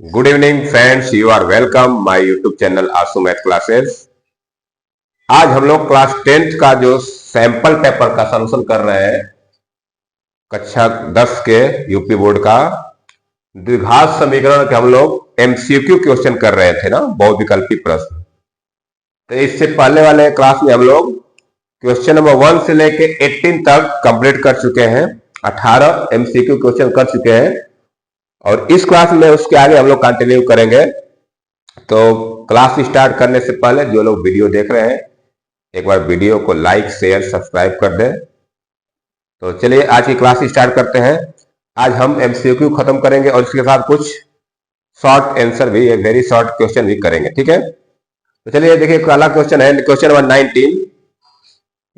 Good evening friends, you are welcome my YouTube channel Aasu math classes. आज हम लोग class 10th का जो सैंपल पेपर का सॉल्यूशन कर रहे हैं, कक्षा 10 के यूपी बोर्ड का द्विघात समीकरण के हम लोग एमसीक्यू क्वेश्चन कर रहे थे ना, बहुविकल्पी प्रश्न। तो इससे पहले वाले क्लास में हम लोग क्वेश्चन नंबर 1 से लेके 18 तक कंप्लीट कर चुके हैं। 18 एमसीक्यू क्वेश्चन कर चुके हैं और इस क्लास में उसके आगे हम लोग कंटिन्यू करेंगे। तो क्लास स्टार्ट करने से पहले जो लोग वीडियो देख रहे हैं, एक बार वीडियो को लाइक शेयर सब्सक्राइब कर दें। तो चलिए आज की क्लास स्टार्ट करते हैं। आज हम एमसीक्यू खत्म करेंगे और इसके साथ कुछ शॉर्ट आंसर भी, एक वेरी शॉर्ट क्वेश्चन भी करेंगे, ठीक है। तो चलिए देखिए, पहला क्वेश्चन है क्वेश्चन नंबर 19।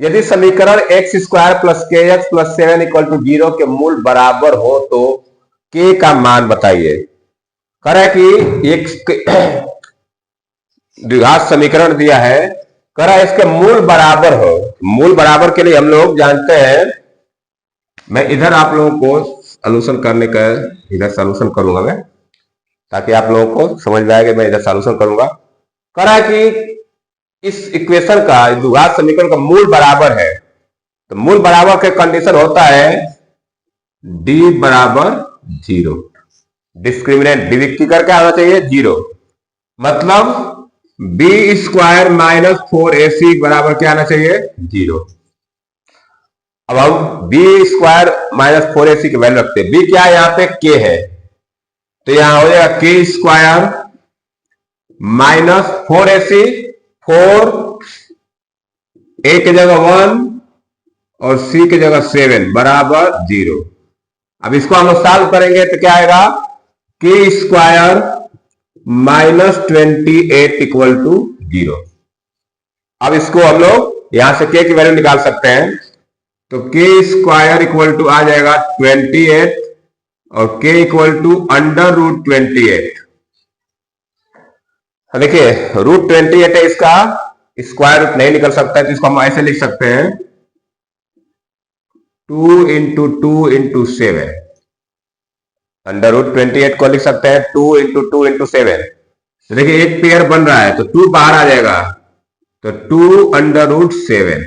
यदि समीकरण x square plus k x plus 7 equal to 0 के मूल बराबर हो तो के का मान बताइए। कह रहा है कि एक द्विघात समीकरण दिया है, कह रहा है इसके मूल बराबर हो। मूल बराबर के लिए हम लोग जानते हैं, मैं इधर आप लोगों को सॉल्यूशन करने का इधर सॉल्यूशन करूंगा मैं, ताकि आप लोगों को समझ में आएगा। मैं इधर सॉल्यूशन करूंगा। कह रहा है कि इस इक्वेशन का, द्विघात समीकरण का मूल बराबर है, तो मूल बराबर के कंडीशन होता है डी बराबर 0। डिस्क्रिमिनेंट विविक्ति करके आना चाहिए 0। मतलब बी स्क्वायर माइनस 4ac बराबर क्या आना चाहिए 0। अब हम बी स्क्वायर माइनस 4ac की वैल्यू रखते हैं। बी क्या है, यहां पे के है, तो यहां हो जाएगा के स्क्वायर माइनस 4ac। 4 ए की जगह 1 और सी की जगह 7 बराबर 0। अब इसको हम लोग सॉल्व करेंगे तो क्या आएगा, के स्क्वायर माइनस 28 इक्वल टू 0। अब इसको हम लोग यहां से के की वैल्यू निकाल सकते हैं, तो के स्क्वायर इक्वल टू आ जाएगा 28 और के इक्वल टू अंडर रूट 28। देखिए रूट 28 है, इसका स्क्वायर रूट नहीं निकल सकता है, तो इसको हम ऐसे लिख सकते हैं 2 इंटू 2 इंटू 7। अंडर रूट 28 को लिख सकते हैं 2 इंटू 2 इंटू 7। देखिए एक पेयर बन रहा है तो 2 बाहर आ जाएगा, तो 2 अंडर रूट 7।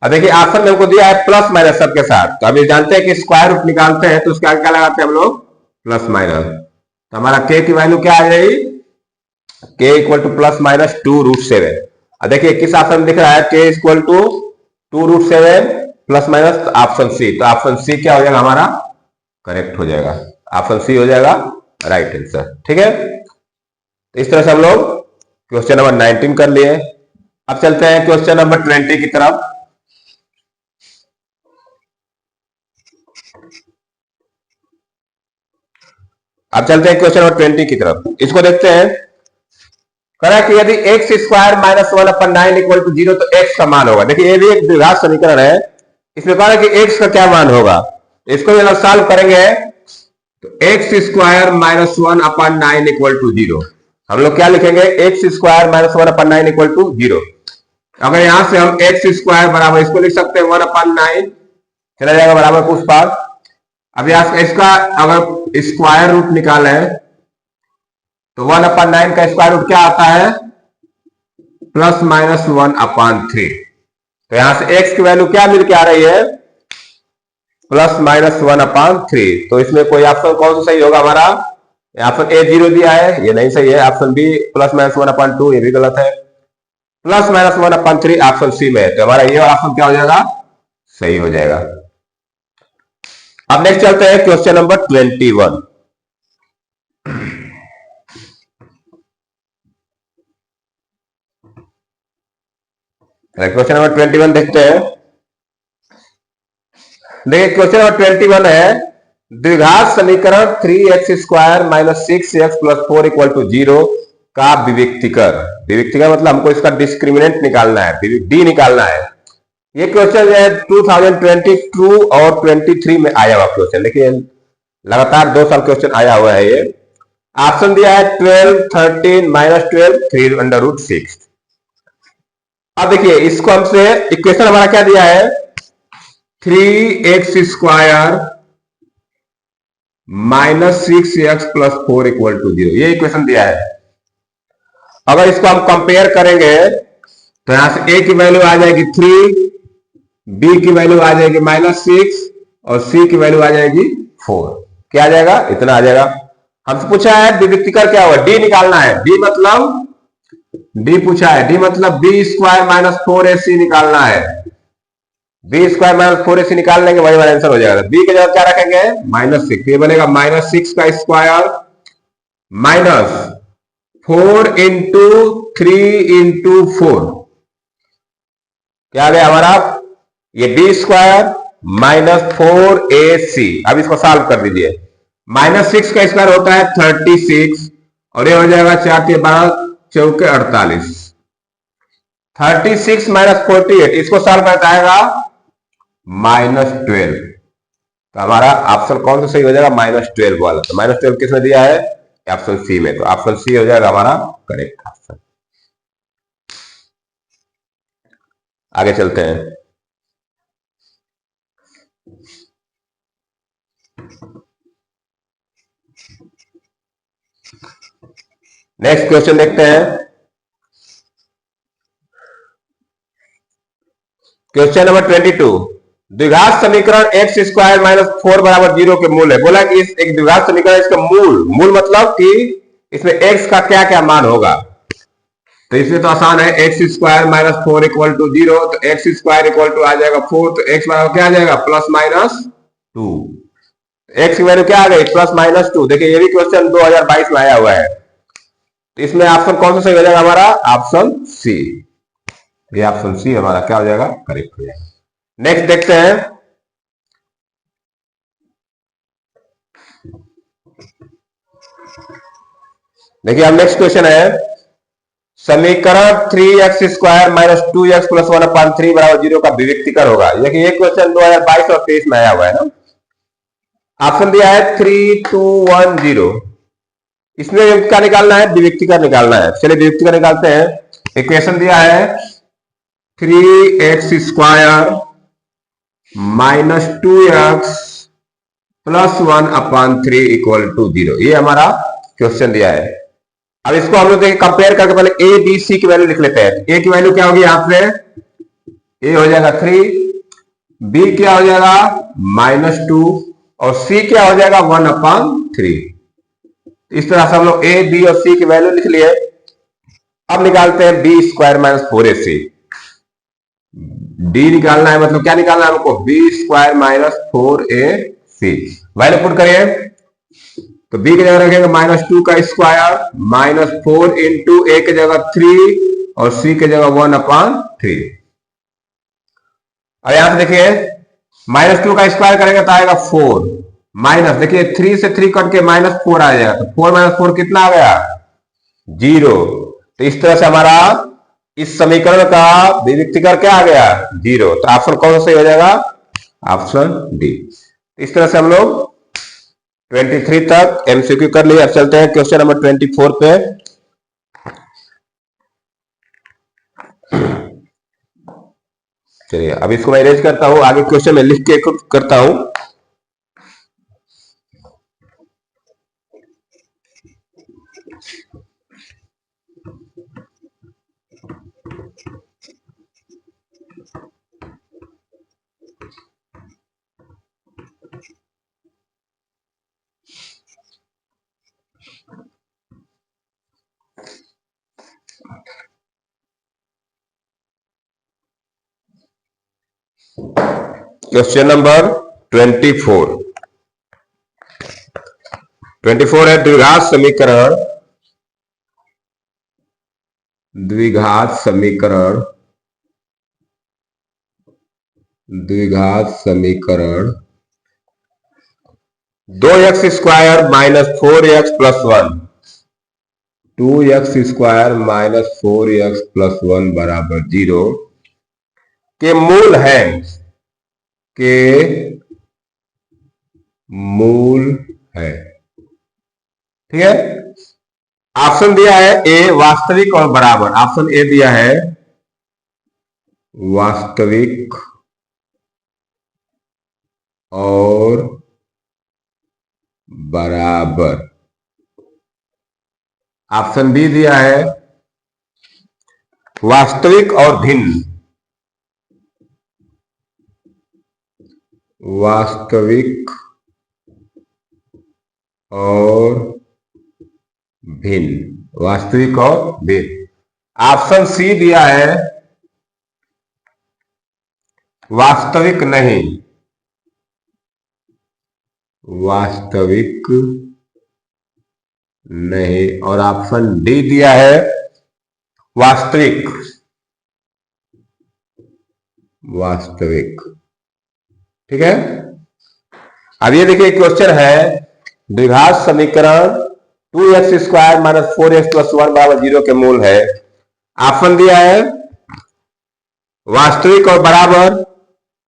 अब देखिए ऑप्शन में हमको दिया है प्लस माइनस सबके साथ, तो अभी जानते हैं कि स्क्वायर रूट निकालते हैं तो उसके आगे क्या लगाते हैं हम लोग, प्लस माइनस। तो हमारा के की वैल्यू क्या आ जाएगी, K equal to plus minus 2 root 7। अब देखिए किस ऑप्शन में दिख रहा है, K equal to 2 root 7 plus minus, option C. तो ऑप्शन सी क्या हो जाएगा हमारा, करेक्ट हो जाएगा। ऑप्शन सी हो जाएगा राइट आंसर, ठीक है। तो इस तरह से हम लोग क्वेश्चन नंबर 19 कर लिए। अब चलते हैं क्वेश्चन नंबर 20 की तरफ। अब चलते हैं क्वेश्चन नंबर 20 की तरफ। इसको देखते हैं। कह रहा है कि यदि x square minus 1/9 equal to 0 तो एक्स का मान होगा। देखिए ये भी एक द्विघात समीकरण है, इसमें कह रहा है कि एक्स का क्या मान होगा। इसको जब सॉल्व करेंगे तो x square minus 1/9 equal to 0। हम लोग क्या लिखेंगे, x square minus 1/9 equal to 0। अगर यहां से हम एक्स स्क्वायर बराबर इसको लिख सकते हैं 1/9, चला जाएगा बराबर कुछ पास। अब यहां इसका अगर स्क्वायर रूट निकाले तो 1/9 का स्क्वायर रूट क्या आता है, प्लस माइनस 1/3। तो यहां से x की वैल्यू क्या मिल के आ रही है, प्लस माइनस 1/3। तो इसमें कोई ऑप्शन कौन सा सही होगा हमारा, ऑप्शन ए 0 दिया है, ये नहीं सही है। ऑप्शन बी प्लस माइनस 1/2, ये भी गलत है। प्लस माइनस 1/3 ऑप्शन सी में है, तो हमारा ये ऑप्शन क्या हो जाएगा, सही हो जाएगा। अब नेक्स्ट चलते हैं क्वेश्चन नंबर 21। क्वेश्चन नंबर 21 देखते हैं। देखिए क्वेश्चन नंबर 21 है, द्विघात समीकरण 3x square minus 6x plus 4 equal to 0 का विविक्तिकर। विविक्तिकर मतलब हमको इसका डिस्क्रिमिनेंट निकालना है, डी निकालना है। ये क्वेश्चन है 2022 और 23 में आया हुआ क्वेश्चन। देखिए लगातार 2 साल क्वेश्चन आया हुआ है। ये ऑप्शन दिया है 12, 13, माइनस 12, 3 अंडर रूट 6। अब देखिए इसको हमसे इक्वेशन हमारा क्या दिया है, 3x square -6x+4 equal to 0, ये इक्वेशन दिया है। अगर इसको हम कंपेयर करेंगे तो यहां से a की वैल्यू आ जाएगी 3, b की वैल्यू आ जाएगी -6 और c की वैल्यू आ जाएगी 4। क्या आ जाएगा? इतना आ जाएगा। हमसे पूछा है विविक्तिकर क्या हुआ, d निकालना है। d मतलब d पूछा है, d मतलब b² - 4ac निकालना है। b² - 4ac निकाल लेंगे, वही वाला आंसर हो जाएगा। b की जगह क्या रखेंगे? -6, ये बनेगा -6 का स्क्वायर -4 इंटू 3 इंटू 4, क्या आ गया हमारा? ये b² - 4ac। अब इसको सॉल्व कर दीजिए। -6 का स्क्वायर होता है 36 और ये हो जाएगा 4 के 12 चौके 48। 36 - 48, इसको सॉल्व करता आएगा -12। तो हमारा ऑप्शन कौन सा सही हो जाएगा? -12 वाला। तो -12 किसने दिया है? ऑप्शन सी में। तो ऑप्शन सी हो जाएगा हमारा करेक्ट ऑप्शन। आगे चलते हैं। नेक्स्ट क्वेश्चन देखते हैं। क्वेश्चन नंबर 22, द्विघात समीकरण x² - 4 बराबर 0 के मूल है। बोला कि इस एक द्विघात समीकरण, इसका मूल मतलब कि इसमें x का क्या क्या मान होगा। तो इसमें तो आसान है, x² - 4 इक्वल टू 0। तो x² इक्वल टू आ जाएगा 4, तो x बराबर क्या आ जाएगा? +-2। x की वैल्यू क्या आ गई? +-2। देखिए ये भी क्वेश्चन 2022 में आया हुआ है। तो इसमें ऑप्शन कौन सा सही हो जाएगा हमारा? Option C. ये ऑप्शन सी हमारा क्या हो जाएगा? करेक्ट हो जाएगा। नेक्स्ट देखते हैं। देखिए अब नेक्स्ट क्वेश्चन है, समीकरण 3x² - 2x + 1/3 बराबर 0 का विविक्तिकर होगा। देखिए ये क्वेश्चन 2022 और 23 में आया हुआ है ना। ऑप्शन दिया है 3, 2, 1, 0। इसमें क्या निकालना है? विविक्तिकर निकालना है। चलिए विविक्तिकर निकालते हैं। इक्वेशन दिया है 3x² - 2x + 1/3 इक्वल टू 0, ये हमारा क्वेश्चन दिया है। अब इसको हम लोग देखिए कंपेयर करके पहले a b c की वैल्यू लिख लेते हैं। a की वैल्यू क्या होगी? यहां पे a हो जाएगा 3, b क्या हो जाएगा? -2 और c क्या हो जाएगा? 1/3। इस तरह से हम लोग a b और c की वैल्यू लिख लिए। अब निकालते हैं b² - 4ac। d निकालना है, मतलब क्या निकालना है हमको? b² - 4ac। वैल्यू पुट करिए। तो b की जगह रखेंगे -2 का स्क्वायर -4 इंटू a की जगह 3 और c की जगह 1/3। अब यहां से देखिए -2 का स्क्वायर करेंगे तो आएगा 4, माइनस देखिए 3 से 3 कट के -4 आ जाएगा। तो 4 - 4 कितना आ गया? 0। तो इस तरह से हमारा इस समीकरण का विविक्तिकर क्या आ गया? 0। तो ऑप्शन कौन सा सही हो जाएगा? Option D. इस तरह से हम लोग 23 तक एमसीक्यू कर लिए। अब चलते हैं क्वेश्चन नंबर 24 पे। चलिए अब इसको मैं इरेज करता हूं, आगे क्वेश्चन में लिख के करता हूं। क्वेश्चन नंबर 24 है द्विघात समीकरण द्विघात समीकरण 2x² - 4x + 1 2x² - 4x + 1 बराबर 0 के मूल है ठीक है। ऑप्शन दिया है ए वास्तविक और बराबर। ऑप्शन ए दिया है वास्तविक और बराबर। ऑप्शन बी दिया है वास्तविक और भिन्न। वास्तविक और भिन्न। वास्तविक और भिन्न। ऑप्शन सी दिया है वास्तविक नहीं। वास्तविक नहीं। और ऑप्शन डी दिया है वास्तविक। वास्तविक। ठीक है। अब ये देखिए क्वेश्चन है द्विघात समीकरण 2x² - 4x + 1 = 0 के मूल है। ऑप्शन दिया है वास्तविक और बराबर,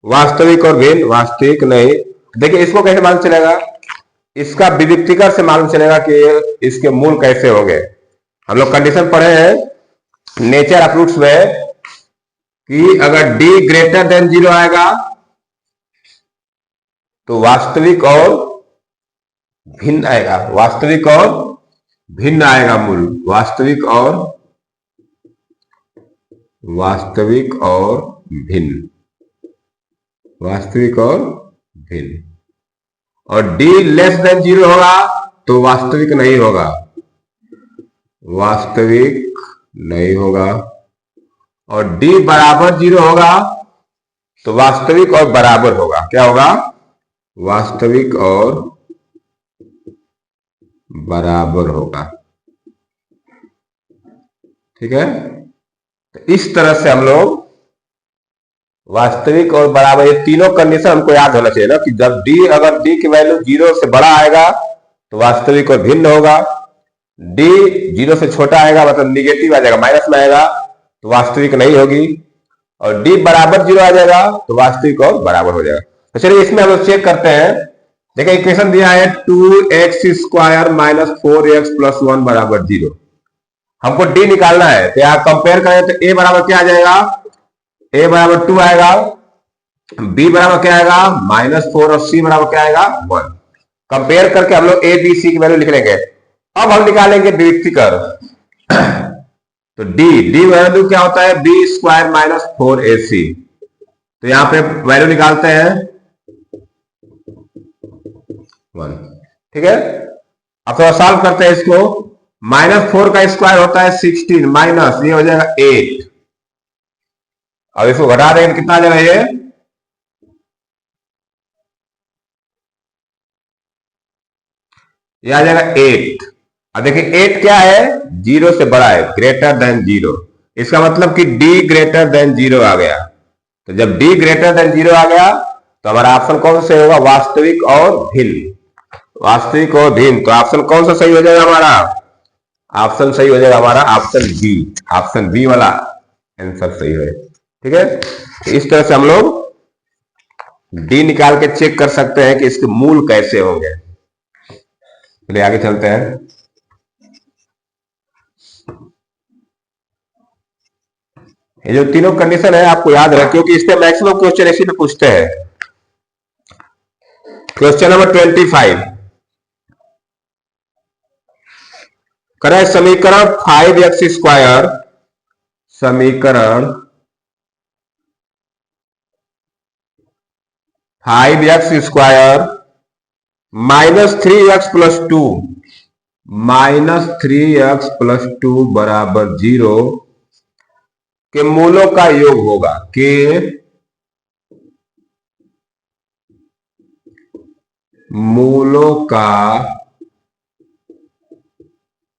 वास्तविक और भिन्न, वास्तविक नहीं। देखिए इसको कैसे मालूम चलेगा? इसका विविक्तीकरण से मालूम चलेगा कि इसके मूल कैसे होंगे। हम लोग कंडीशन पढ़े हैं नेचर ऑफ रूट्स में कि अगर d ग्रेटर देन 0 आएगा तो वास्तविक और भिन्न आएगा। वास्तविक और भिन्न आएगा मूल। वास्तविक और भिन्न। वास्तविक और भिन्न। और d लेस देन 0 होगा तो वास्तविक नहीं होगा। वास्तविक नहीं होगा। और d बराबर 0 होगा तो वास्तविक और बराबर होगा। क्या होगा? वास्तविक और बराबर होगा। ठीक है। तो इस तरह से हम लोग वास्तविक और बराबर, ये तीनों कंडीशन हमको याद होना चाहिए ना कि जब d, अगर d की वैल्यू 0 से बड़ा आएगा तो वास्तविक और भिन्न होगा। d 0 से छोटा आएगा मतलब निगेटिव आ जाएगा, माइनस में आएगा तो वास्तविक नहीं होगी। और d बराबर 0 आ जाएगा तो वास्तविक और बराबर हो जाएगा। तो चलिए इसमें हम लोग चेक करते हैं। देखिए इक्वेशन दिया है 2x² - 4x + 1 = 0। हमको d निकालना है तो यहां कंपेयर करें तो a बराबर क्या आ जाएगा? a बराबर 2 आएगा, b बराबर क्या आएगा? -4 और c बराबर क्या आएगा? 1। कंपेयर करके हम लोग a b c की वैल्यू लिख लेंगे। अब हम निकालेंगे विविक्तीकरण। तो d वैल्यू क्या होता है? b² - 4ac। तो यहां पे वैल्यू निकालते हैं 1। ठीक है। अब थोड़ा सॉल्व करते हैं इसको। -4 का स्क्वायर होता है 16 माइनस ये हो जाएगा 8। अब इसको घटा देंगे कितना आ जाएगा? ये आ जाएगा 8। अब देखिए 8 क्या है? 0 से बड़ा है, ग्रेटर देन 0। इसका मतलब कि d ग्रेटर देन 0 आ गया। तो जब d ग्रेटर देन 0 आ गया तो हमारा ऑप्शन कौन से होगा? वास्तविक और भिन्न। वास्तविक और भिन्न। तो ऑप्शन कौन सा सही हो जाएगा हमारा? ऑप्शन सही हो जाएगा हमारा ऑप्शन बी। ऑप्शन बी वाला आंसर सही है। ठीक है। तो इस तरह से हम लोग डी निकाल के चेक कर सकते हैं कि इसके मूल कैसे होंगे। चलिए आगे चलते हैं। ये जो तीनों कंडीशन है आपको याद रहे क्योंकि इससे मैक्सिमम क्वेश्चन इसी पे पूछते हैं। क्वेश्चन नंबर 25 करें समीकरण 5x²। समीकरण 5x² - 3x + 2 = 0 के मूलों का योग होगा। के मूलों का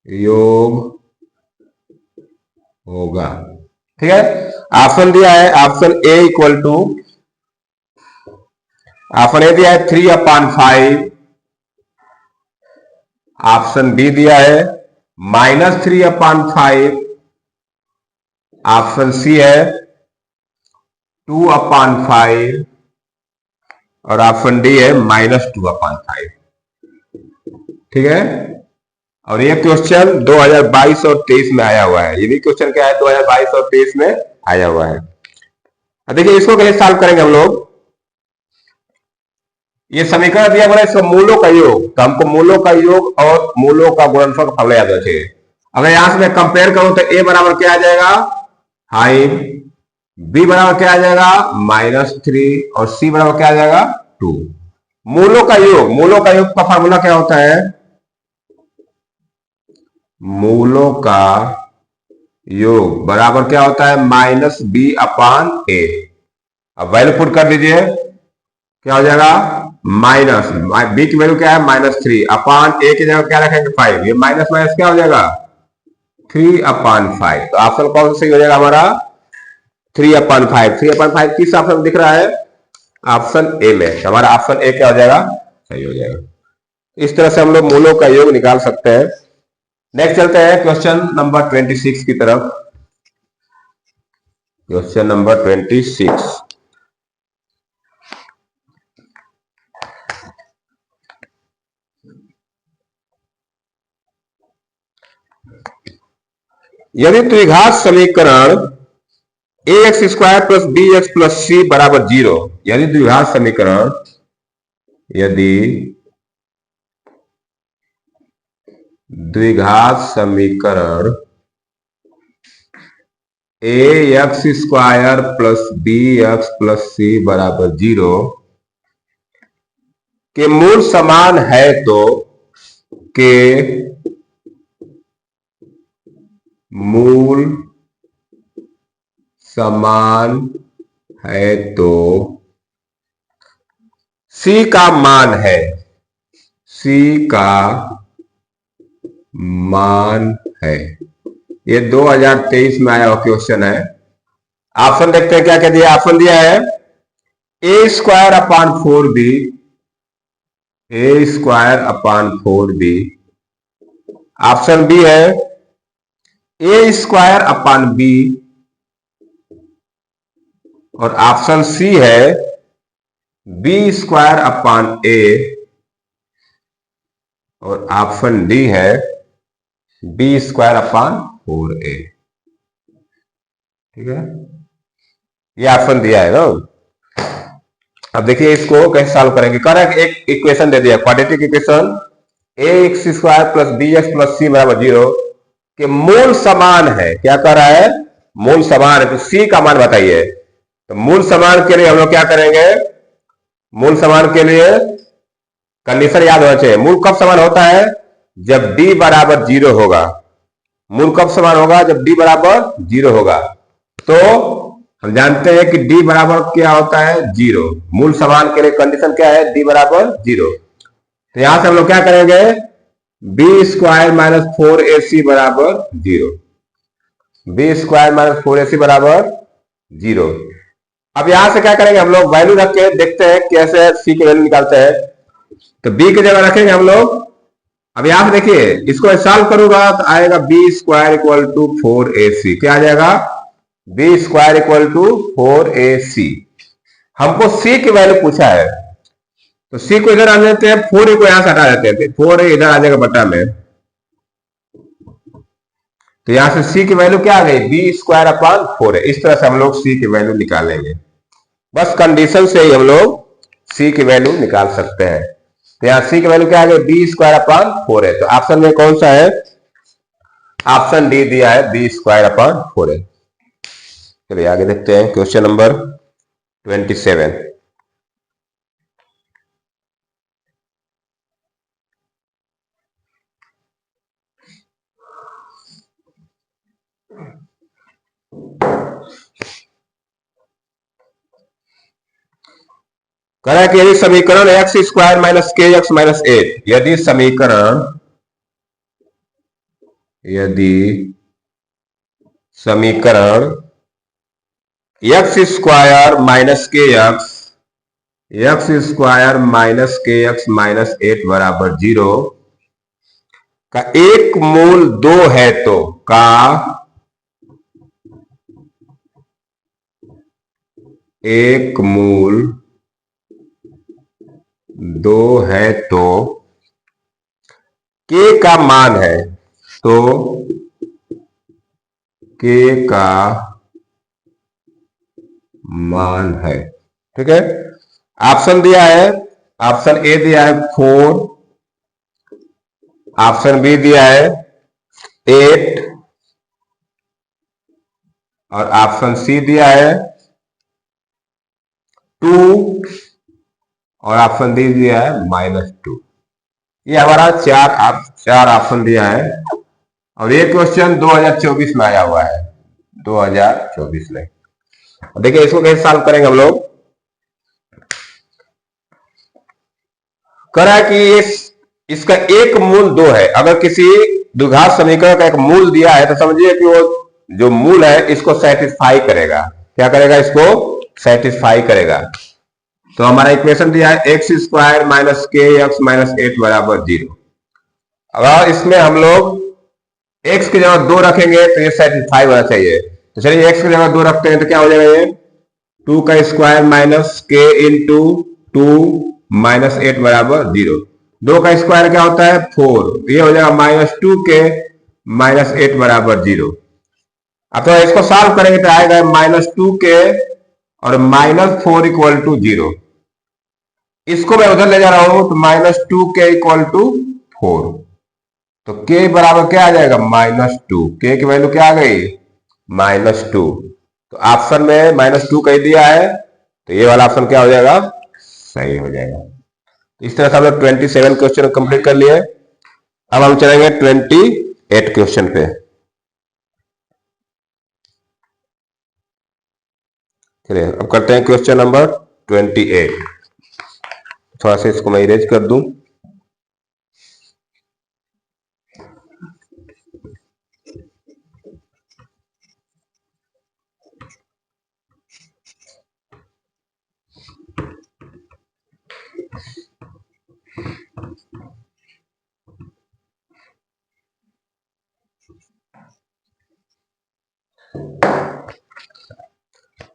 योग होगा। ठीक है। ऑप्शन दिया है ऑप्शन ए ऑप्शन ए दिया है 3/5। ऑप्शन बी दिया है -3/5। ऑप्शन सी है 2/5 और ऑप्शन डी है -2/5। ठीक है। और ये क्वेश्चन 2022 और 23 में आया हुआ है। ये भी क्वेश्चन क्या है? 2022 और 23 में आया हुआ है। अब देखिए इसको कैसे सॉल्व करेंगे हम लोग। ये समीकरण दिया बोला इसका मूलों का योग, तो हमको मूलों का योग और मूलों का गुणनफल का फॉर्मूला याद होना चाहिए। अगर यहां से मैं कंपेयर करूं तो ए बराबर क्या आ जाएगा 5, बी बराबर क्या आ जाएगा -3 और सी बराबर क्या आ जाएगा 2। मूलों का योग का फार्मूला क्या होता है, मूलों का योग बराबर क्या होता है -b/a। अब वैल्यू पुट कर दीजिए, क्या हो जाएगा माइनस, बी की वैल्यू क्या है -3 अपान ए की जगह क्या रखेंगे 5, ये माइनस माइनस क्या हो जाएगा 3/5। तो ऑप्शन कौन सा सही हो जाएगा हमारा 3/5। 3/5 किस ऑप्शन में दिख रहा है, ऑप्शन ए में। हमारा ऑप्शन ए क्या हो जाएगा सही हो जाएगा। इस तरह से हम लोग मूलों का योग निकाल सकते हैं। नेक्स्ट चलते हैं क्वेश्चन नंबर 26 की तरफ। क्वेश्चन नंबर 26, यदि द्विघात समीकरण ax² plus bx plus c बराबर 0, यदि द्विघात समीकरण, यदि द्विघात समीकरण ax² plus bx plus c बराबर 0 के मूल समान है तो के मूल समान है तो c का मान है, c का मान है। ये 2023 में आया हुआ क्वेश्चन है। ऑप्शन देखते हैं क्या क्या दिया। ऑप्शन दिया है a²/4b, a²/4b। ऑप्शन बी है a²/b और ऑप्शन सी है b²/a और ऑप्शन डी है b²/4a। ठीक है, ये ऑप्शन दिया है ना। अब देखिए इसको कैसे सॉल्व करेंगे। कह रहा है एक इक्वेशन दे दिया, quadratic equation ax² plus bx plus c बराबर 0 के मूल समान है। क्या कह रहा है, मूल समान है, तो c का मान बताइए। तो मूल समान के लिए हम लोग क्या करेंगे, मूल समान के लिए कंडीशन याद होना चाहिए। मूल कब समान होता है, जब d बराबर 0 होगा। मूल कब समान होगा, जब d बराबर 0 होगा। तो हम जानते हैं कि d बराबर क्या होता है 0। मूल समान के लिए कंडीशन क्या है, d बराबर 0। तो यहां से हम लोग क्या करेंगे, b² - 4ac बराबर 0, b² - 4ac बराबर 0। अब यहां से क्या करेंगे, हम लोग वैल्यू रख के देखते हैं कैसे c की वैल्यू निकालते हैं। तो b की जगह रखेंगे हम लोग। अब यहां से देखिए इसको सॉल्व करूंगा तो आएगा b² = 4ac। क्या आ जाएगा, b² = 4ac। हमको c की वैल्यू पूछा है, तो c को इधर आ देते हैं, 4a को यहां से हटा देते हैं, 4a इधर आ जाएगा बटा में। तो यहां से c की वैल्यू क्या आ गई, b²/4a। इस तरह से हम लोग c की वैल्यू निकालेंगे। बस कंडीशन से ही हम लोग c की वैल्यू निकाल सकते हैं। तो यहां c की वैल्यू क्या आ गई, b²/4a। तो ऑप्शन में कौन सा है, ऑप्शन डी दिया है b²/4a। चलिए आगे देखते हैं क्वेश्चन नंबर 27। कह रहा है कि यदि समीकरण x² - kx - 8, यदि समीकरण x² - kx - 8 बराबर 0 का एक मूल 2 है तो का एक मूल 2 है तो k का मान है, तो k का मान है। ठीक है, ऑप्शन दिया है ऑप्शन ए दिया है 4, ऑप्शन बी दिया है 8 और ऑप्शन सी दिया है 2 और ऑप्शन डी दिया है -2। ये हमारा चार ऑप्शन दिया है और ये क्वेश्चन 2024 में आया हुआ है, 2024 में। देखिए इसको कैसे सॉल्व करेंगे हम लोग। करा कि इसका एक मूल 2 है। अगर किसी द्विघात समीकरण का एक मूल दिया है तो समझिए कि वो जो मूल है इसको सेटिस्फाई करेगा। क्या करेगा? इसको सेटिस्फाई करेगा। तो हमारा इक्वेशन दिया है x स्क्वायर माइनस के एक्स माइनस 8 बराबर 0। अगर इसमें हम लोग x की जगह 2 रखेंगे तो ये सेटिस्फाई होना चाहिए। तो चलिए x की जगह 2 रखते हैं तो क्या हो जाएगा? ये 2 का स्क्वायर माइनस के इंटू 2 माइनस 8 बराबर 0। 2 का स्क्वायर क्या होता है? 4। ये हो जाएगा -2 के माइनस 8 बराबर 0। अब तो इसको सॉल्व करेंगे तो आएगा -2 के और -4 इक्वल टू 0। इसको मैं उधर ले जा रहा हूं तो -2 के इक्वल टू 4। तो k बराबर क्या आ जाएगा? -2। k की वैल्यू क्या आ गई? -2। तो ऑप्शन में -2 कह दिया है तो ये वाला ऑप्शन क्या हो जाएगा? सही हो जाएगा। इस तरह से हम लोग 27 क्वेश्चन कंप्लीट कर लिए। अब हम चलेंगे 28 क्वेश्चन पे। चलिए अब करते हैं क्वेश्चन नंबर 28। थोड़ा सा इसको मैं इरेज कर दूं।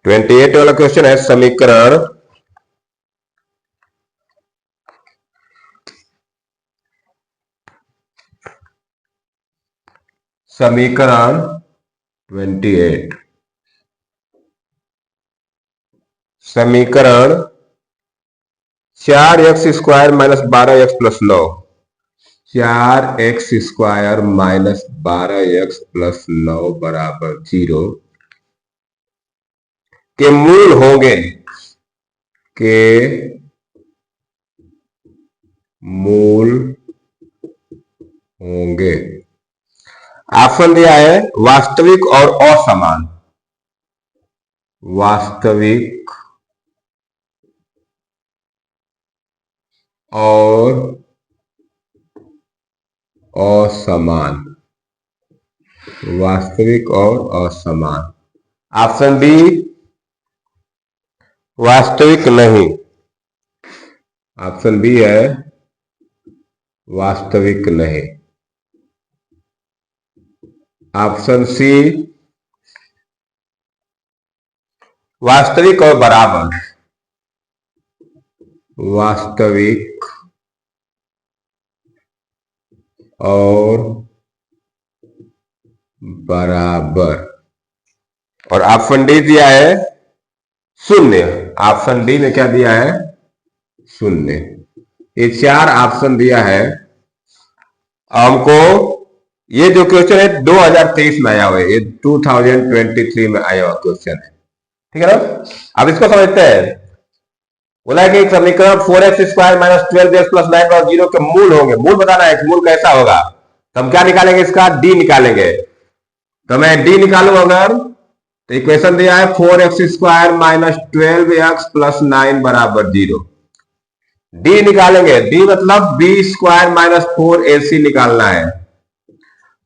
ट्वेंटी एट वाला क्वेश्चन है समीकरण 28। समीकरण 4x square minus 12x plus 9, 4x square minus 12x plus 9 बराबर 0 के मूल होंगे, के मूल होंगे। ऑप्शन दिया है वास्तविक और असमान। वास्तविक और असमान। वास्तविक और असमान। ऑप्शन बी वास्तविक नहीं। ऑप्शन बी है वास्तविक नहीं। ऑप्शन सी वास्तविक और बराबर। वास्तविक और बराबर। और ऑप्शन डी दिया है शून्य। ऑप्शन डी में क्या दिया है? शून्य। ये 4 ऑप्शन दिया है। हमको ये जो क्वेश्चन है 2023 में आया हुआ है, ये 2023 में आया हुआ क्वेश्चन है। ठीक है ना? अब इसको समझते हैं। बोला है कि समीकरण 4x square minus 12x plus 9 बराबर 0 के मूल होंगे। मूल बताना है कि मूल कैसा होगा। तो हम क्या निकालेंगे? इसका डी निकालेंगे। तो मैं डी निकालू अगर, तो इक्वेशन दिया है 4x square minus 12x plus 9 बराबर 0। डी निकालेंगे। डी मतलब बी स्क्वायर माइनस 4ac निकालना है।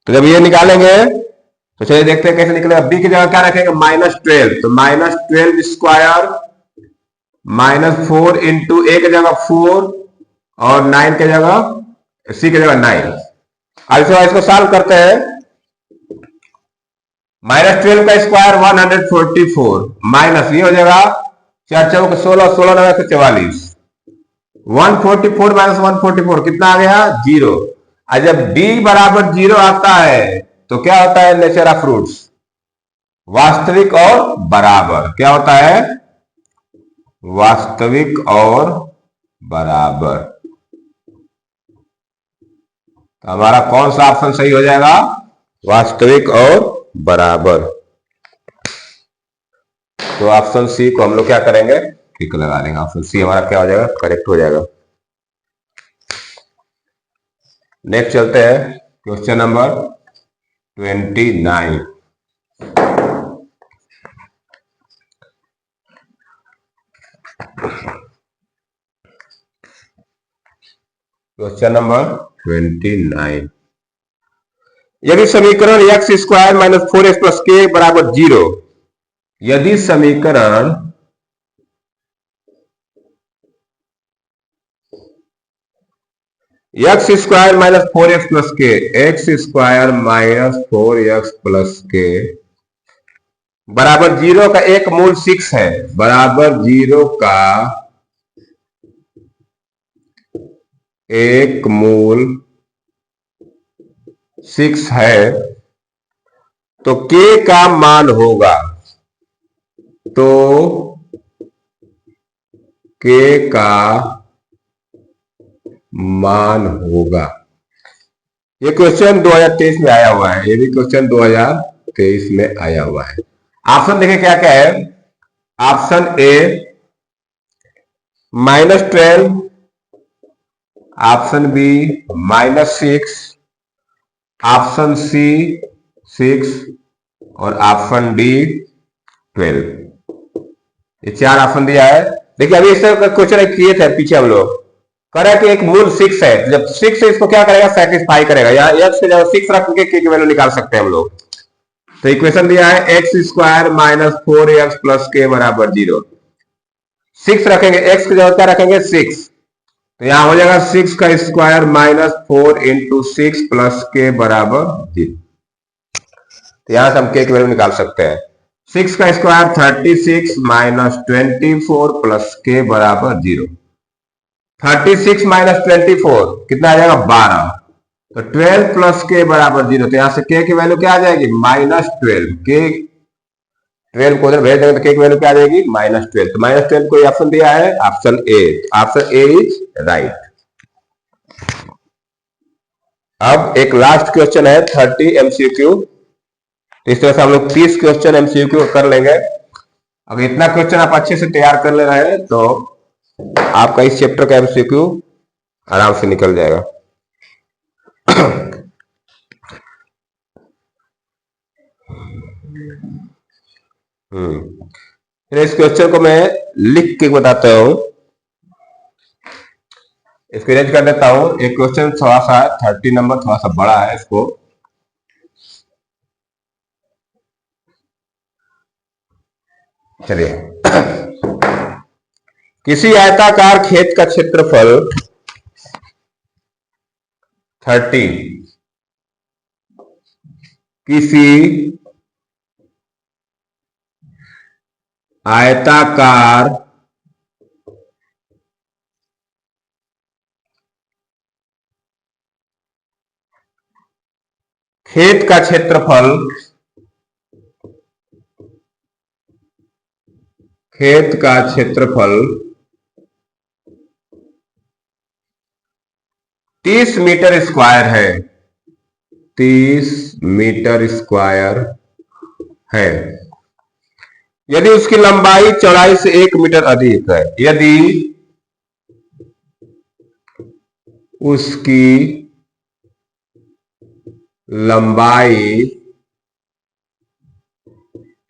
तो जब ये निकालेंगे तो चलिए देखते हैं कैसे निकलेगा। बी की जगह क्या रखेंगे? -12। तो -12 स्क्वायर -4 इंटू ए की जगह 4 और 9 की जगह सी की जगह 9। अब इसको सॉल्व करते हैं। -12 का स्क्वायर 144 माइनस ये हो जाएगा 4 चौक 16, 16 9 144। 144 माइनस 144 कितना आ गया? 0। और जब d बराबर 0 आता है तो क्या होता है? नेचर ऑफ रूट्स वास्तविक और बराबर। क्या होता है? वास्तविक और बराबर। तो हमारा कौन सा ऑप्शन सही हो जाएगा? वास्तविक और बराबर। तो ऑप्शन सी को हम लोग क्या करेंगे? टिक लगा देंगे। ऑप्शन सी हमारा क्या हो जाएगा? करेक्ट हो जाएगा। नेक्स्ट चलते हैं क्वेश्चन नंबर 29। Question number 29। यदि समीकरण x square minus 4x plus k बराबर 0, यदि समीकरण x square minus 4x plus k, x square minus 4x plus k बराबर 0 का एक मूल 6 है, बराबर 0 का एक मूल 6 है, तो k का मान होगा, तो k का मान होगा। ये क्वेश्चन 2023 में आया हुआ है, ये भी क्वेश्चन 2023 में आया हुआ है। ऑप्शन देखें क्या क्या है। Option A -12, option B -6, option C 6 और ऑप्शन डी 12। ये 4 ऑप्शन दिया है। देखिए अभी इस क्वेश्चन किए थे पीछे हम लोग, करें कि एक मूल 6 है, जब 6 है इसको क्या करेगा? सेटिस्फाई करेगा। या एक्स के जगह 6 रख के की वैल्यू निकाल सकते हैं हम लोग। तो इक्वेशन दिया है x square minus 4x plus k बराबर 0। 6 रखेंगे, एक्स की जगह क्या रखेंगे? 6। तो यहां हो जाएगा 6 का square minus 4 into 6 plus k बराबर 0। तो यहां से हम के की वैल्यू निकाल सकते हैं। 6 का स्क्वायर 36 माइनस 24 प्लस के बराबर 0। 36 माइनस 24 कितना आ जाएगा? 12। तो 12 प्लस के बराबर 0। तो यहां से के की वैल्यू क्या आ जाएगी? -12। के 12 को उधर भेज देंगे तो के की वैल्यू क्या आ जाएगी? -12। तो -12 कोई ऑप्शन दिया है? Option A. Option A is right. अब एक लास्ट क्वेश्चन है 30 एमसीक्यू। तो इस तरह से हम लोग 30 क्वेश्चन एमसीक्यू कर लेंगे। अगर इतना क्वेश्चन आप अच्छे से तैयार कर ले रहे हैं तो आपका इस चैप्टर का एमसीक्यू आराम से निकल जाएगा। फिर इस क्वेश्चन को मैं लिख के बताता हूं, इसको रेंज कर देता हूं। एक क्वेश्चन थोड़ा सा 30 नंबर थोड़ा सा बड़ा है, इसको चलिए। किसी आयताकार खेत का क्षेत्रफल 30, किसी आयताकार खेत का क्षेत्रफल, खेत का क्षेत्रफल 30 मीटर स्क्वायर है, 30 मीटर स्क्वायर है। यदि उसकी लंबाई चौड़ाई से 1 मीटर अधिक है, यदि उसकी लंबाई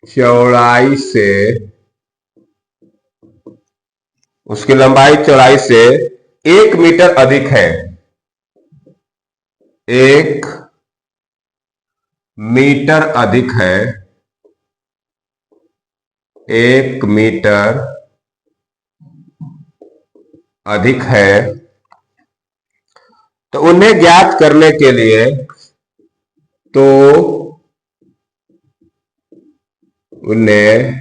चौड़ाई से, उसकी लंबाई चौड़ाई से 1 मीटर अधिक है, 1 मीटर अधिक है, 1 मीटर अधिक है, तो उन्हें ज्ञात करने के लिए, तो उन्हें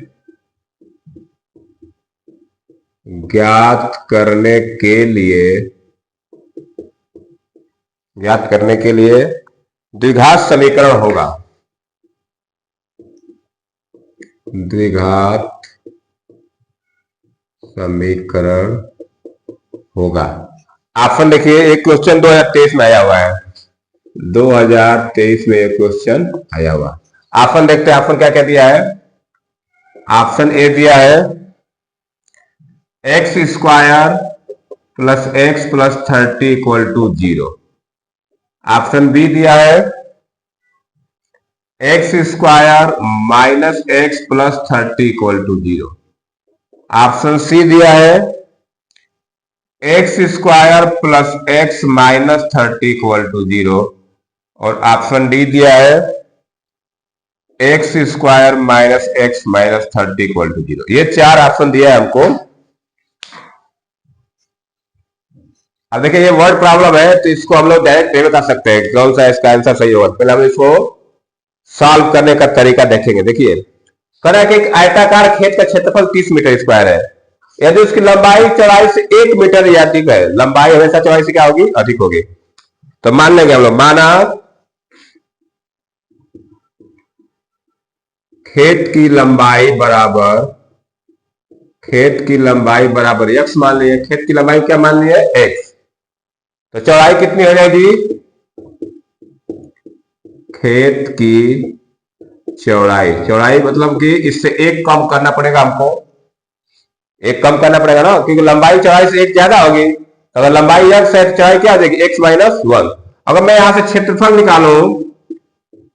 ज्ञात करने के लिए, ज्ञात करने के लिए द्विघात समीकरण होगा, द्विघात समीकरण होगा। ऑप्शन देखिए, एक क्वेश्चन 2023 में आया हुआ है, 2023 में एक क्वेश्चन आया हुआ। ऑप्शन देखते हैं, ऑप्शन क्या क्या दिया है। ऑप्शन ए दिया है x square plus x plus 30 equal to 0। Option B दिया है x square minus x plus 30 equal to 0। Option C दिया है x square plus x minus 30 equal to 0। और ऑप्शन डी दिया है x square minus x minus 30 equal to 0। ये चार option दिया है हमको। अब देखिए, ये वर्ड प्रॉब्लम है तो इसको हम लोग डायरेक्ट ये बता सकते हैं कौन सा इसका आंसर सही होगा। पहले हम इसको सॉल्व करने का तरीका देखेंगे। देखिए, कह रहा है कि एक आयताकार खेत का क्षेत्रफल 30 मीटर स्क्वायर है, यदि उसकी लंबाई चौड़ाई से 1 मीटर या अधिक है। लंबाई हमेशा चौड़ाई से क्या होगी, अधिक होगी। तो मान लेंगे हम लोग, माना खेत की लंबाई बराबर एक्स मान लिए। खेत की लंबाई क्या मान लिए, एक्स। तो चौड़ाई कितनी हो जाएगी, खेत की चौड़ाई मतलब कि इससे एक कम करना पड़ेगा हमको, एक कम करना पड़ेगा ना, क्योंकि लंबाई चौड़ाई से एक ज्यादा होगी। तो अगर लंबाई एक्स है तो चौड़ाई क्या हो जाएगी, एक्स माइनस 1। अगर मैं यहां से क्षेत्रफल निकालूं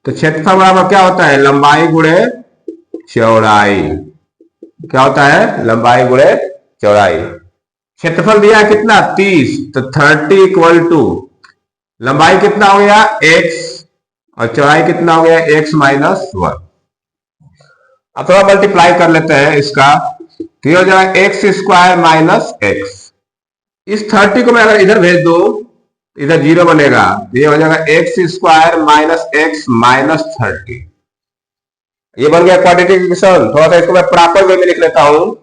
तो क्षेत्रफल बराबर क्या होता है, लंबाई गुणे चौड़ाई। क्या होता है, लंबाई गुणे चौड़ाई। क्षेत्रफल दिया है कितना, 30, तो 30 इक्वल टू लंबाई कितना हो गया, x, और चौड़ाई कितना हो गया, x माइनस 1। अब थोड़ा मल्टीप्लाई कर लेते हैं इसका, तो ये हो जाएगा एक्स स्क्वायर माइनस एक्स। इस 30 को मैं अगर इधर भेज दू, इधर 0 बनेगा, ये हो जाएगा x square minus x minus 30। ये बन गया क्वाड्रेटिक इक्वेशन। थोड़ा सा इसको मैं प्रॉपर वे में लिख लेता हूं,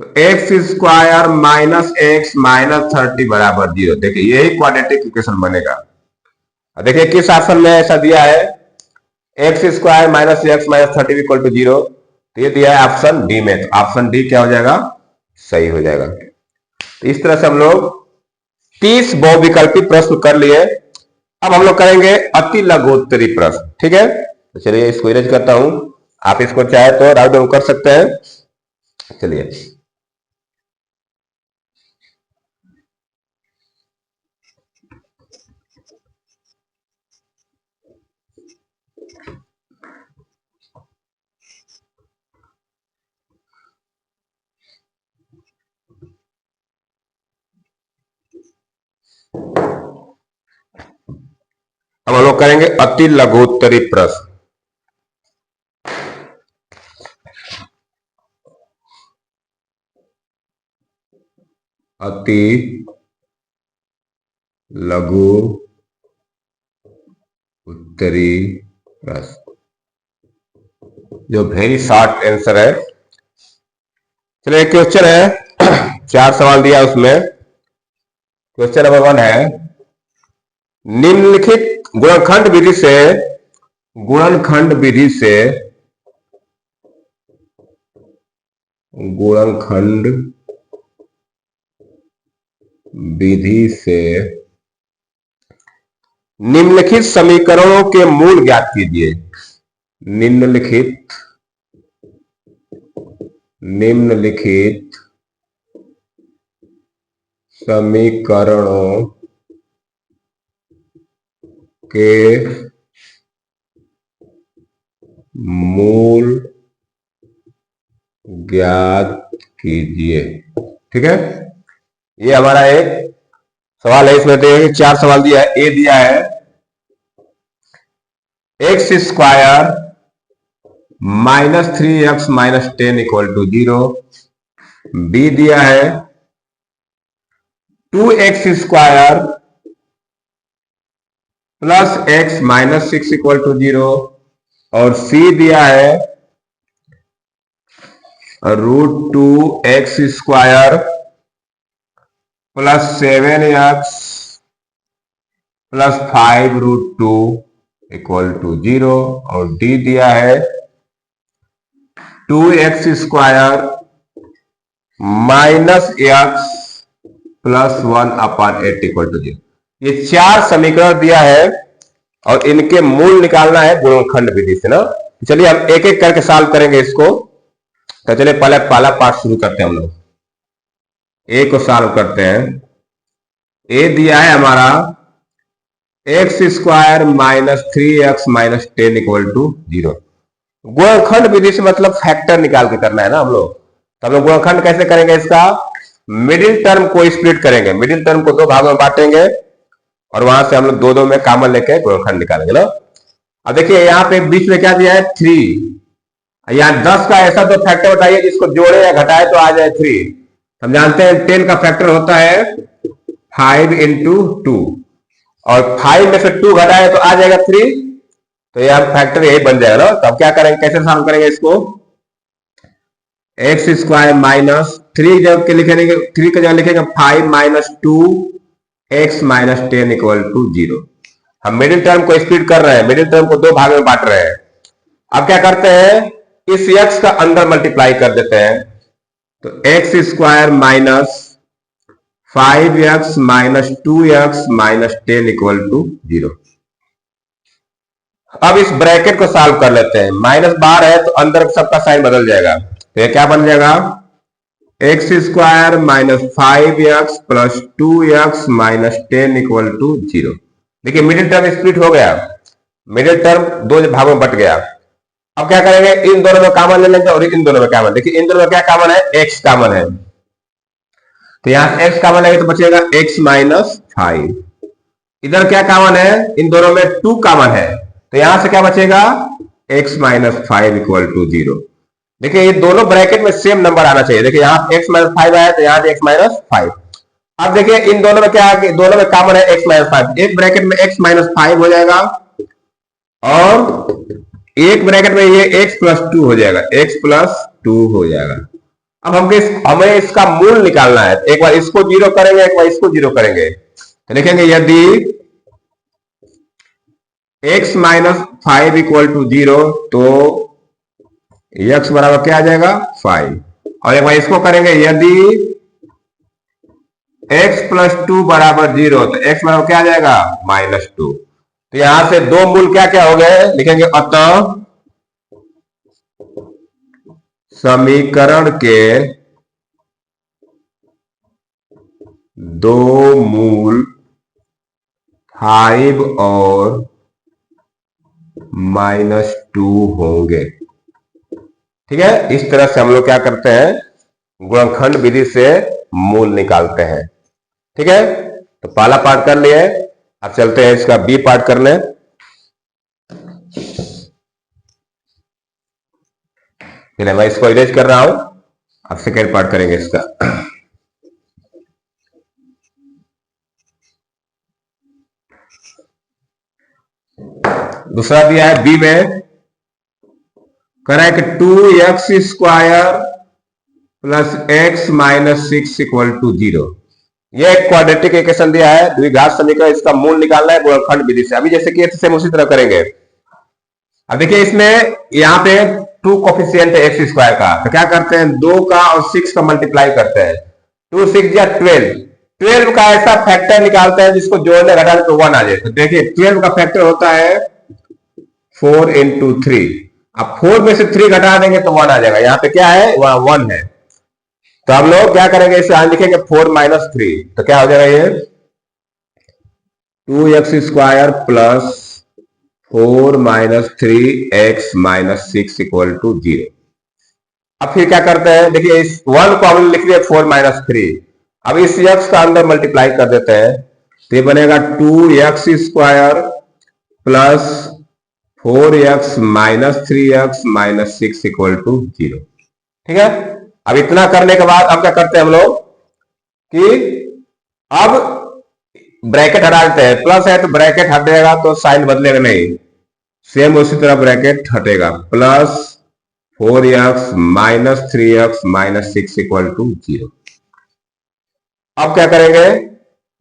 तो x square minus x minus 30 बराबर 0। देखिए, यही क्वाड्रेटिक इक्वेशन बनेगा। देखिए किस ऑप्शन में ऐसा दिया है, x square minus x minus 30 equal to 0। तो ये दिया है ऑप्शन डी में। तो ऑप्शन डी क्या हो जाएगा, सही हो जाएगा। तो इस तरह से हम लोग 30 बहुविकल्पी प्रश्न कर लिए। अब हम लोग करेंगे अति लघुत्तरी प्रश्न। ठीक है, तो चलिए इसको इरेज करता हूं। आप इसको चाहे तो राउंड डाउन कर सकते हैं। चलिए, अब हम लोग करेंगे अति लघुत्तरी प्रश्न। अति लघु उत्तरी प्रश्न, जो वेरी शॉर्ट आंसर है। चलिए, क्वेश्चन है, 4 सवाल दिया उसमें। क्वेश्चन नंबर 1 है, निम्नलिखित गुणनखंड विधि से गुणनखंड विधि से निम्नलिखित समीकरणों के मूल ज्ञात कीजिए। निम्नलिखित समीकरणों के मूल ज्ञात कीजिए। ठीक है, ये हमारा एक सवाल है। इसमें देखिए 4 सवाल दिया है। ए दिया है x square minus 3x minus 10 equal to 0। B दिया है 2x square plus x minus 6 equal to 0। और सी दिया है √2x square plus 7x plus 5√2 equal to 0। और डी दिया है 2x square minus x +1/8 equal to 0। ये 4 समीकरण दिया है और इनके मूल निकालना है गुणनखंड विधि से ना। चलिए हम एक एक करके सॉल्व करेंगे इसको। तो चलिए पहले पहला पार्ट शुरू करते हैं हम लोग। ए को सॉल्व करते हैं। ए दिया है हमारा x² - 3x - 10 इक्वल टू 0। गुणनखंड विधि से मतलब फैक्टर निकाल के करना है ना हम लोग। तो हम लोग गुणनखंड कैसे करेंगे इसका? मिडिल टर्म को स्प्लिट करेंगे, मिडिल टर्म को 2 भागों में बांटेंगे और वहां से हम लोग 2 में कॉमन लेके गुणनखंड निकालेंगे ना। अब देखिए यहाँ पे बीच में क्या दिया है? 3। यहाँ 10 का ऐसा तो फैक्टर बताइए जिसको जोड़े या घटाए तो आ जाए 3। हम जानते हैं 10 का फैक्टर होता है 5 × 2 और 5 में से 2 घटाए तो आ जाएगा 3। तो यह फैक्टर यही बन जाएगा ना। तो अब क्या करेंगे, कैसे सॉल्व करेंगे इसको? x² - 3 जब के लिखेंगे, 3 की जगह लिखेंगे 5 - 2x - 10 इक्वल टू 0। हम मिडिल टर्म को स्प्लिट कर रहे हैं, मिडिल टर्म को 2 भाग में बांट रहे हैं। अब क्या करते हैं, इस x का अंदर मल्टीप्लाई कर देते हैं। तो x² - 5x - 2x - 10 equal to 0। अब इस ब्रैकेट को सॉल्व कर लेते हैं। माइनस बाहर है तो अंदर सबका साइन बदल जाएगा। तो ये क्या बन जाएगा? x² - 5x + 2x - 10 equal to 0। देखिए मिडिल टर्म स्प्लिट हो गया, मिडिल टर्म 2 भागों में बट गया। अब क्या करेंगे, इन दोनों में कॉमन ले लेंगे और इन दोनों में कॉमन। देखिए इन दोनों में क्या कॉमन है? x कॉमन है। तो यहां से x कॉमन लेंगे तो बचेगा x - 5। इधर क्या कॉमन है? इन दोनों में 2 कॉमन है। तो यहां से क्या बचेगा? x - 5 equal to 0। देखिए ये दोनों ब्रैकेट में सेम नंबर आना चाहिए। देखिए यहां x - 5 आया तो यहां x - 5। अब देखिए इन दोनों में क्या है? दोनों में कॉमन है x - 5। एक ब्रैकेट में x - 5 हो जाएगा और एक ब्रैकेट में ये x + 2 हो जाएगा, x + 2 हो जाएगा। अब हमें इसका मूल निकालना है। एक बार इसको 0 करेंगे, एक बार इसको 0 करेंगे। तो लिखेंगे यदि x - 5 इक्वल टू 0 तो x बराबर क्या आ जाएगा? 5। और एक बार इसको करेंगे, यदि x + 2 बराबर 0 तो x बराबर क्या आ जाएगा? -2। तो यहां से 2 मूल क्या क्या हो गए? लिखेंगे अतः समीकरण के 2 मूल 5 और -2 होंगे। ठीक है, इस तरह से हम लोग क्या करते हैं, गुणनखंड विधि से मूल निकालते हैं। ठीक है, तो पहला पार्ट कर लिए। अब चलते हैं इसका बी पार्ट करने। फिर मैं इसको इरेज कर रहा हूं। अब सेकेंड पार्ट करेंगे इसका। दूसरा दिया है बी में, करा है कि 2x² + x - 6 इक्वल टू 0। यह एक क्वाड्रेटिक इक्वेशन दिया है, द्विघात समीकरण। इसका मूल निकालना है गुणनखंड विधि से। अभी जैसे कि सेम उसी तरह करेंगे। अब देखिए इसमें यहाँ पे 2 कोफिशिएंट है x² का। तो क्या करते हैं, 2 का और 6 का मल्टीप्लाई करते हैं। 2 6 या 12। 12 का ऐसा फैक्टर निकालते हैं जिसको जोड़ने घटाने तो 1 आ जाए। तो देखिए 12 का फैक्टर होता है 4 × 3। अब 4 में से 3 घटा देंगे तो 1 आ जाएगा। यहाँ पे क्या है? वहां 1 है। तो हम लोग क्या करेंगे, इसे आज लिखेंगे 4 - 3। तो क्या हो जाएगा ये? 2x² + 4 - 3x - 6 equal to 0। अब फिर क्या करते हैं, देखिए इस 1 को हमने लिख लिया 4 - 3। अब इस x का अंदर मल्टीप्लाई कर देते हैं। तो ये बनेगा 2x² + 4x - 3x - 6 equal to 0। ठीक है, अब इतना करने के बाद अब क्या करते हैं हम लोग कि अब ब्रैकेट हटा देते हैं। प्लस है तो ब्रैकेट हटेगा तो साइन बदलेगा नहीं, सेम उसी तरह ब्रैकेट हटेगा। +4x - 3x - 6 equal to 0। अब क्या करेंगे,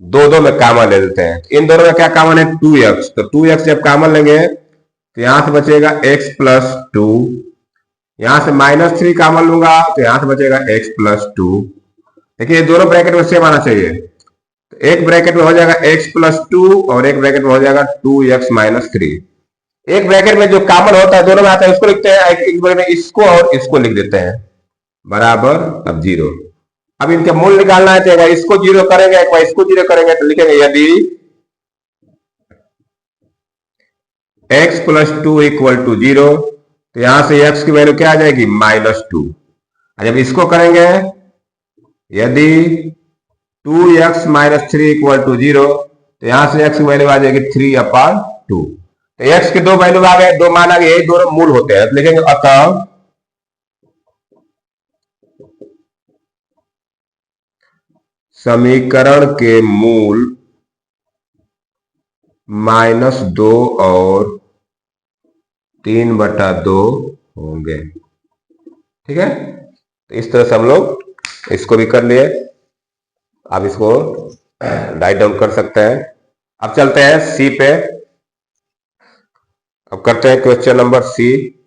2 में कॉमन ले लेते हैं। इन दोनों में क्या कॉमन है? 2x। तो 2x जब कॉमन लेंगे तो यहां से बचेगा x + 2। यहां से -3 कॉमन लूंगा तो यहां से बचेगा x + 2। देखिए ये दोनों ब्रैकेट में सेम आना चाहिए। तो एक ब्रैकेट में हो जाएगा x प्लस 2 और एक ब्रैकेट में हो जाएगा 2x माइनस 3। एक ब्रैकेट में जो कॉमन होता है दोनों में आता है उसको लिखते हैं, एक ब्रैकेट में इसको और इसको लिख देते हैं बराबर अब 0। अब इनके मूल निकालना है तो अगर इसको 0 करेंगे एक बार इसको 0 करेंगे तो लिखेंगे यदि x प्लस 2 इक्वल टू 0 तो यहां से x की वैल्यू क्या आ जाएगी -2। जब इसको करेंगे यदि 2x माइनस 3 इक्वल टू 0 तो यहां से x की वैल्यू आ जाएगी 3/2। तो x के दो वैल्यू आ गए, दो मान आ गए, यही दोनों मूल होते हैं। तो लिखेंगे अतः समीकरण के मूल -2 और 3/2 होंगे। ठीक है, तो इस तरह से हम लोग इसको भी कर लिए। आप इसको राइट डाउन कर सकते हैं। अब चलते हैं सी पे। अब करते हैं क्वेश्चन नंबर सी।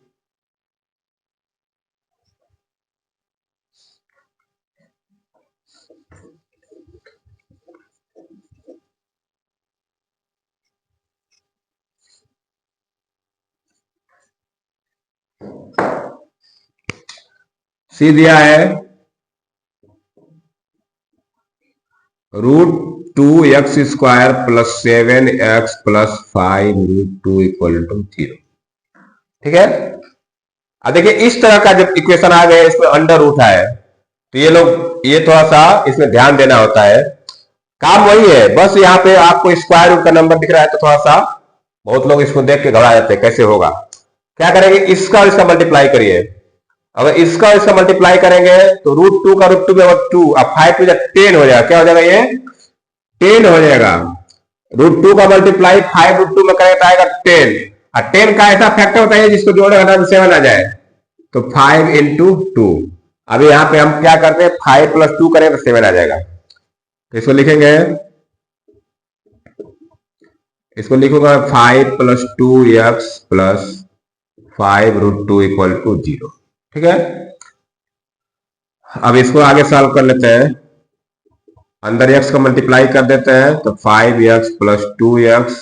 सी दिया है √2x² plus 7x plus 5 √2 equal to 0। ठीक है, अब देखिए इस तरह का जब इक्वेशन आ गए इसमें अंडर रूट है तो ये लोग ये थोड़ा सा इसमें ध्यान देना होता है। काम वही है, बस यहाँ पे आपको स्क्वायर रूट का नंबर दिख रहा है तो थोड़ा सा बहुत लोग इसको देख के घबरा जाते हैं कैसे होगा। क्या करेंगे, इसका और इसका मल्टीप्लाई करिए। अगर इसका और इसका मल्टीप्लाई करेंगे तो √2 का √2 में 2 अब 5 में 10 हो जाएगा। क्या हो जाएगा, ये 10 हो जाएगा। √2 का मल्टीप्लाई 5 √2 में करेंगे तो आएगा 10। और 10 का ऐसा फैक्टर होता है जिसको जोड़ेगा तो 7 आ जाए, तो 5 × 2। अभी यहाँ पे हम क्या करते हैं, 5 + 2 करें तो 7 आ जाएगा। तो इसको लिखेंगे, इसको लिखूंगा 5 + 2x प्लस 5 √2 इक्वल टू 0। ठीक है, अब इसको आगे सॉल्व कर लेते हैं। अंदर x का मल्टीप्लाई कर देते हैं तो 5x प्लस 2x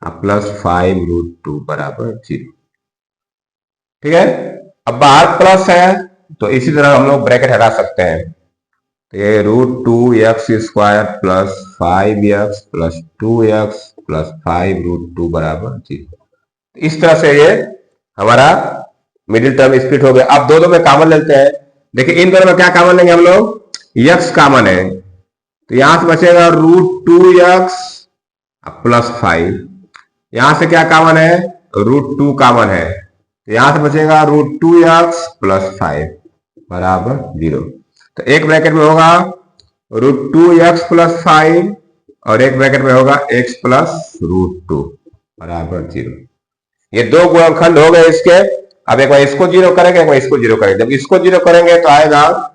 प्लस 5 √2 बराबर 0। ठीक है, अब बाहर प्लस है तो इसी तरह हम लोग ब्रैकेट हटा सकते हैं। तो ये √2x² plus 5x plus 2x plus 5 √2 बराबर 0। इस तरह से ये हमारा मिडिल टर्म स्प्लिट हो गया। अब दो में कॉमन लेते हैं। देखिए इन दोनों में क्या कॉमन लेंगे हम लोग, x कॉमन है तो यहां से बचेगा √2x प्लस 5। यहां से क्या कॉमन है, √2 कॉमन है तो यहां से बचेगा √2x प्लस 5 बराबर 0। तो एक ब्रैकेट में होगा √2x प्लस 5 और एक ब्रैकेट में होगा x प्लस √2 बराबर 0। ये दो गुणनखंड हो गए इसके। अब एक बार इसको 0 करेंगे, एक बार इसको 0 करेंगे। जब इसको 0 करेंगे तो आएगा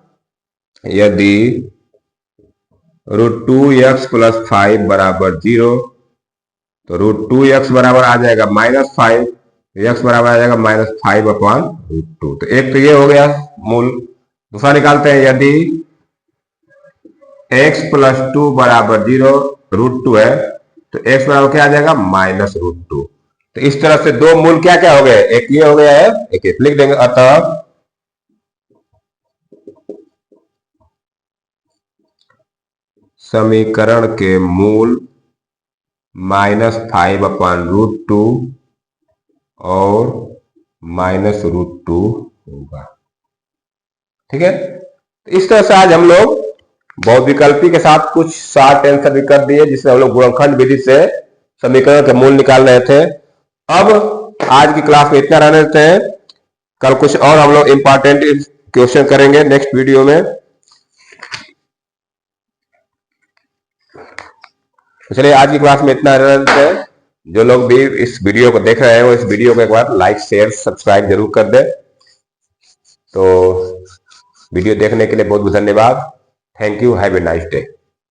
यदि √2x प्लस 5 बराबर 0 तो √2x बराबर आ जाएगा -5, x बराबर आ जाएगा -5/√2। तो एक तो ये हो गया मूल। दूसरा निकालते हैं, यदि x प्लस 2 बराबर 0 √2 है तो x बराबर क्या आ जाएगा -√2। तो इस तरह से दो मूल क्या क्या हो गए, एक ये हो गया है, एक लिख देंगे। अतः समीकरण के मूल -5/√2 और -√2 होगा। ठीक है, तो इस तरह से आज हम लोग बहुत विकल्पी के साथ कुछ शॉर्ट आंसर भी कर दिए जिससे हम लोग गुणनखंड विधि से समीकरण के मूल निकाल रहे थे। अब आज की क्लास में इतना रहने देते हैं। कल कुछ और हम लोग इंपॉर्टेंट क्वेश्चन करेंगे नेक्स्ट वीडियो में। चलिए आज की क्लास में इतना रहने देते हैं। जो लोग भी इस वीडियो को देख रहे हैं वो इस वीडियो को एक बार लाइक शेयर सब्सक्राइब जरूर कर दे। तो वीडियो देखने के लिए बहुत बहुत धन्यवाद। Thank you, have a nice day.